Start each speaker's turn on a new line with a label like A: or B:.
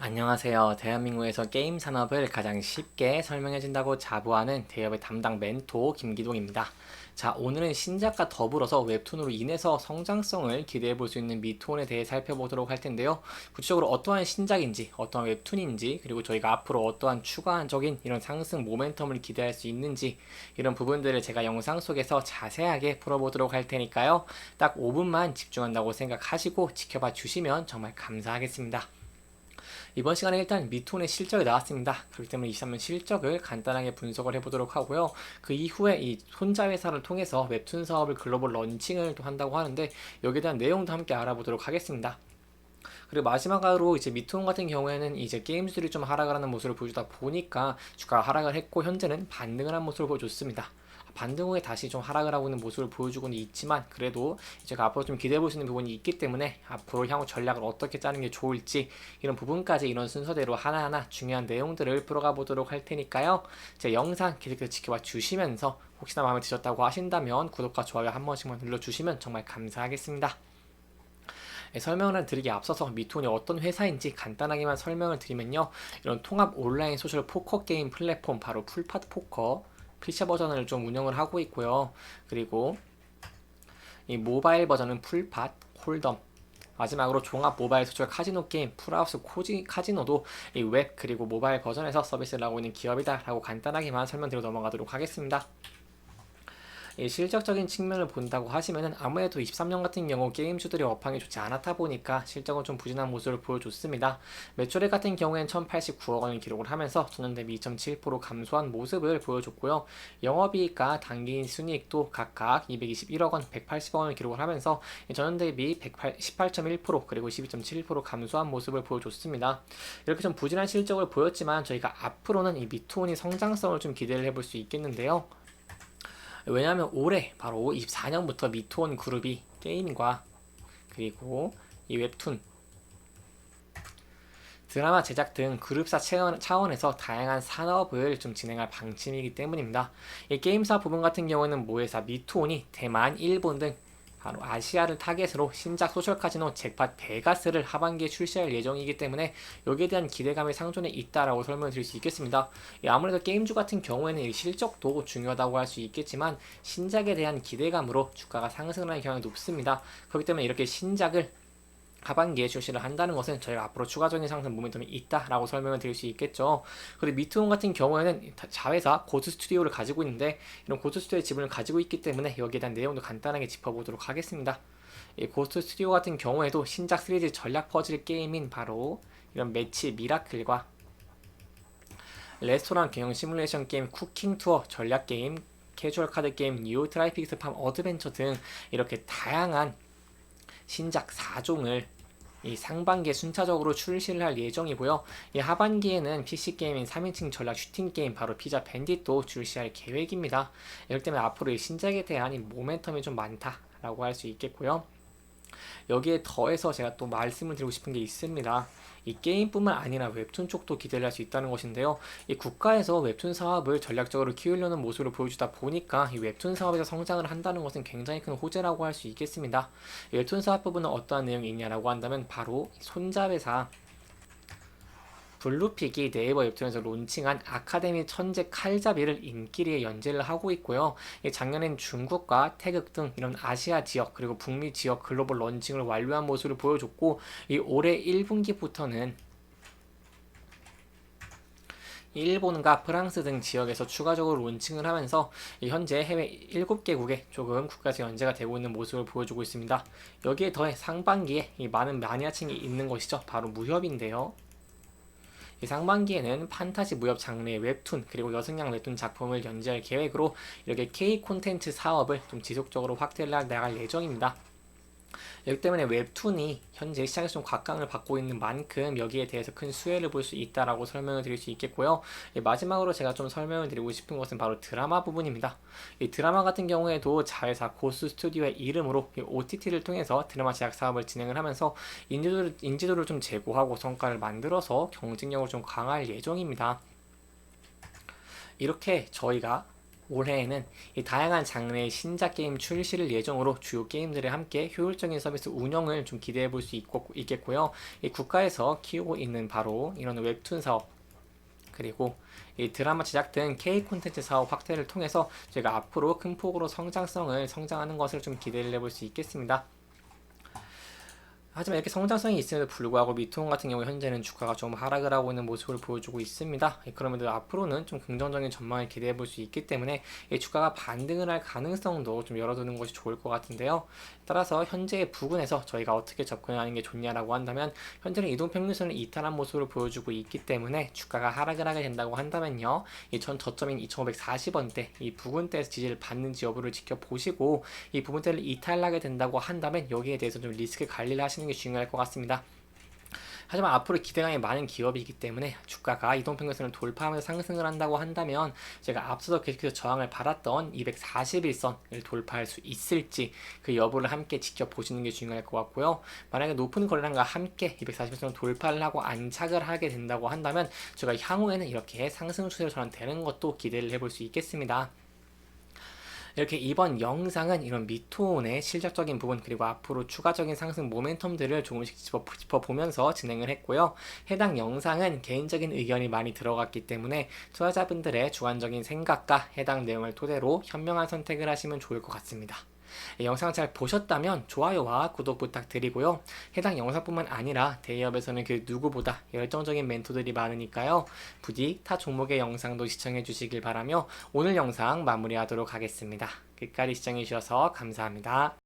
A: 안녕하세요. 대한민국에서 게임 산업을 가장 쉽게 설명해준다고 자부하는 대기업의 담당 멘토 김기동입니다. 자, 오늘은 신작과 더불어서 웹툰으로 인해서 성장성을 기대해 볼 수 있는 미투온에 대해 살펴보도록 할 텐데요. 구체적으로 어떠한 신작인지, 어떠한 웹툰인지, 그리고 저희가 앞으로 어떠한 추가적인 이런 상승 모멘텀을 기대할 수 있는지, 이런 부분들을 제가 영상 속에서 자세하게 풀어보도록 할 테니까요. 딱 5분만 집중한다고 생각하시고 지켜봐 주시면 정말 감사하겠습니다. 이번 시간에 일단 미톤의 실적이 나왔습니다. 그렇기 때문에 23년 실적을 간단하게 분석을 해보도록 하고요. 그 이후에 이 혼자 회사를 통해서 웹툰 사업을 글로벌 런칭을 또 한다고 하는데 여기에 대한 내용도 함께 알아보도록 하겠습니다. 그리고 마지막으로 이제 미톤 같은 경우에는 이제 게임즈들이 좀 하락을 하는 모습을 보여주다 보니까 주가가 하락을 했고 현재는 반등을 한 모습을 보여줬습니다. 반등 후에 다시 좀 하락을 하고 있는 모습을 보여주고는 있지만 그래도 제가 앞으로 좀 기대해 볼 수 있는 부분이 있기 때문에 앞으로 향후 전략을 어떻게 짜는 게 좋을지 이런 부분까지 이런 순서대로 하나하나 중요한 내용들을 풀어가 보도록 할 테니까요. 제 영상 계속해서 지켜봐 주시면서 혹시나 마음에 드셨다고 하신다면 구독과 좋아요 한 번씩만 눌러주시면 정말 감사하겠습니다. 설명을 드리기 앞서서 미톤이 어떤 회사인지 간단하게만 설명을 드리면요. 이런 통합 온라인 소셜 포커 게임 플랫폼 바로 풀팟 포커 피처 버전을 좀 운영을 하고 있고요. 그리고 이 모바일 버전은 풀팟 홀덤, 마지막으로 종합 모바일 소셜 카지노 게임 풀하우스 카지노도 이 웹 그리고 모바일 버전에서 서비스를 하고 있는 기업이다 라고 간단하게만 설명드리고 넘어가도록 하겠습니다. 실적적인 측면을 본다고 하시면은 아무래도 23년 같은 경우 게임주들이 업황이 좋지 않았다 보니까 실적은 좀 부진한 모습을 보여줬습니다. 매출액 같은 경우엔 1089억 원을 기록을 하면서 전년 대비 2.7% 감소한 모습을 보여줬고요. 영업이익과 당기인 순이익도 각각 221억 원, 180억 원을 기록을 하면서 전년 대비 18.1% 그리고 12.7% 감소한 모습을 보여줬습니다. 이렇게 좀 부진한 실적을 보였지만 저희가 앞으로는 이 미투온이 성장성을 좀 기대를 해볼 수 있겠는데요. 왜냐하면 올해 바로 24년부터 미투온 그룹이 게임과 그리고 이 웹툰, 드라마 제작 등 그룹사 차원에서 다양한 산업을 좀 진행할 방침이기 때문입니다. 이 게임사 부분 같은 경우는 모회사 미투온이 대만, 일본 등 바로 아시아를 타겟으로 신작 소셜 카지노 잭팟 베가스를 하반기에 출시할 예정이기 때문에 여기에 대한 기대감이 상존해 있다라고 설명을 드릴 수 있겠습니다. 아무래도 게임주 같은 경우에는 실적도 중요하다고 할 수 있겠지만 신작에 대한 기대감으로 주가가 상승을 하는 경향이 높습니다. 그렇기 때문에 이렇게 신작을 하반기에 출시를 한다는 것은 저희가 앞으로 추가적인 상승 모멘텀이 있다라고 설명을 드릴 수 있겠죠. 그리고 미투온 같은 경우에는 자회사 고스 스튜디오를 가지고 있는데 이런 고스 스튜디오의 지분을 가지고 있기 때문에 여기에 대한 내용도 간단하게 짚어보도록 하겠습니다. 이 고스트 스튜디오 같은 경우에도 신작 시리즈 전략 퍼즐 게임인 바로 이런 매치 미라클과 레스토랑 경영 시뮬레이션 게임 쿠킹 투어 전략 게임 캐주얼 카드 게임 뉴 트라이픽스 팜 어드벤처 등 이렇게 다양한 신작 4종을 이 상반기에 순차적으로 출시를 할 예정이고요. 이 하반기에는 PC게임인 3인칭 전략 슈팅게임 바로 피자 밴딧도 출시할 계획입니다. 이렇기 때문에 앞으로 이 신작에 대한 이 모멘텀이 좀 많다라고 할 수 있겠고요. 여기에 더해서 제가 또 말씀을 드리고 싶은 게 있습니다. 이 게임뿐만 아니라 웹툰 쪽도 기대를 할 수 있다는 것인데요. 이 국가에서 웹툰 사업을 전략적으로 키우려는 모습을 보여주다 보니까 이 웹툰 사업에서 성장을 한다는 것은 굉장히 큰 호재라고 할 수 있겠습니다. 이 웹툰 사업 부분은 어떠한 내용이 있냐라고 한다면 바로 손잡이사 블루픽이 네이버 웹툰에서 론칭한 아카데미 천재 칼잡이를 인기리에 연재를 하고 있고요. 작년엔 중국과 태극 등 이런 아시아 지역 그리고 북미 지역 글로벌 런칭을 완료한 모습을 보여줬고 이 올해 1분기부터는 일본과 프랑스 등 지역에서 추가적으로 론칭을 하면서 현재 해외 7개국에 조금 국가에서 연재가 되고 있는 모습을 보여주고 있습니다. 여기에 더해 상반기에 많은 마니아층이 있는 것이죠. 바로 무협인데요. 상반기에는 판타지 무협 장르의 웹툰 그리고 여성향 웹툰 작품을 연재할 계획으로 이렇게 K 콘텐츠 사업을 좀 지속적으로 확대를 나갈 예정입니다. 여기 때문에 웹툰이 현재 시장에서 좀 곽강을 받고 있는 만큼 여기에 대해서 큰 수혜를 볼 수 있다라고 설명을 드릴 수 있겠고요. 마지막으로 제가 좀 설명을 드리고 싶은 것은 바로 드라마 부분입니다. 이 드라마 같은 경우에도 자회사 고스 스튜디오의 이름으로 OTT를 통해서 드라마 제작 사업을 진행을 하면서 인지도를 좀 제고하고 성과를 만들어서 경쟁력을 좀 강화할 예정입니다. 이렇게 저희가 올해에는 이 다양한 장르의 신작 게임 출시를 예정으로 주요 게임들을 함께 효율적인 서비스 운영을 좀 기대해 볼 수 있겠고요. 이 국가에서 키우고 있는 바로 이런 웹툰 사업, 그리고 이 드라마 제작 등 K 콘텐츠 사업 확대를 통해서 저희가 앞으로 큰 폭으로 성장하는 것을 좀 기대를 해볼 수 있겠습니다. 하지만 이렇게 성장성이 있음에도 불구하고 미통 같은 경우 현재는 주가가 좀 하락을 하고 있는 모습을 보여주고 있습니다. 그럼에도 앞으로는 좀 긍정적인 전망을 기대해 볼 수 있기 때문에 이 주가가 반등을 할 가능성도 좀 열어두는 것이 좋을 것 같은데요. 따라서 현재의 부근에서 저희가 어떻게 접근하는 게 좋냐라고 한다면, 현재는 이동평균선을 이탈한 모습을 보여주고 있기 때문에 주가가 하락을 하게 된다고 한다면요, 이 전 저점인 2540원대 이 부근대에서 지지를 받는지 여부를 지켜보시고, 이 부분대를 이탈하게 된다고 한다면 여기에 대해서 좀 리스크 관리를 하시는 게 중요할 것 같습니다. 하지만 앞으로 기대감이 많은 기업이기 때문에 주가가 이동평균선을 돌파하면서 상승을 한다고 한다면, 제가 앞서서 계속해서 저항을 받았던 241선을 돌파할 수 있을지 그 여부를 함께 지켜보시는 게 중요할 것 같고요. 만약에 높은 거래량과 함께 241선 돌파를 하고 안착을 하게 된다고 한다면, 제가 향후에는 이렇게 상승 추세로 전환되는 것도 기대를 해볼 수 있겠습니다. 이렇게 이번 영상은 이런 미토온의 실적적인 부분, 그리고 앞으로 추가적인 상승 모멘텀들을 조금씩 짚어보면서 진행을 했고요. 해당 영상은 개인적인 의견이 많이 들어갔기 때문에 투자자분들의 주관적인 생각과 해당 내용을 토대로 현명한 선택을 하시면 좋을 것 같습니다. 영상 잘 보셨다면 좋아요와 구독 부탁드리고요. 해당 영상뿐만 아니라 대기업에서는 그 누구보다 열정적인 멘토들이 많으니까요, 부디 타 종목의 영상도 시청해 주시길 바라며 오늘 영상 마무리하도록 하겠습니다. 끝까지 시청해 주셔서 감사합니다.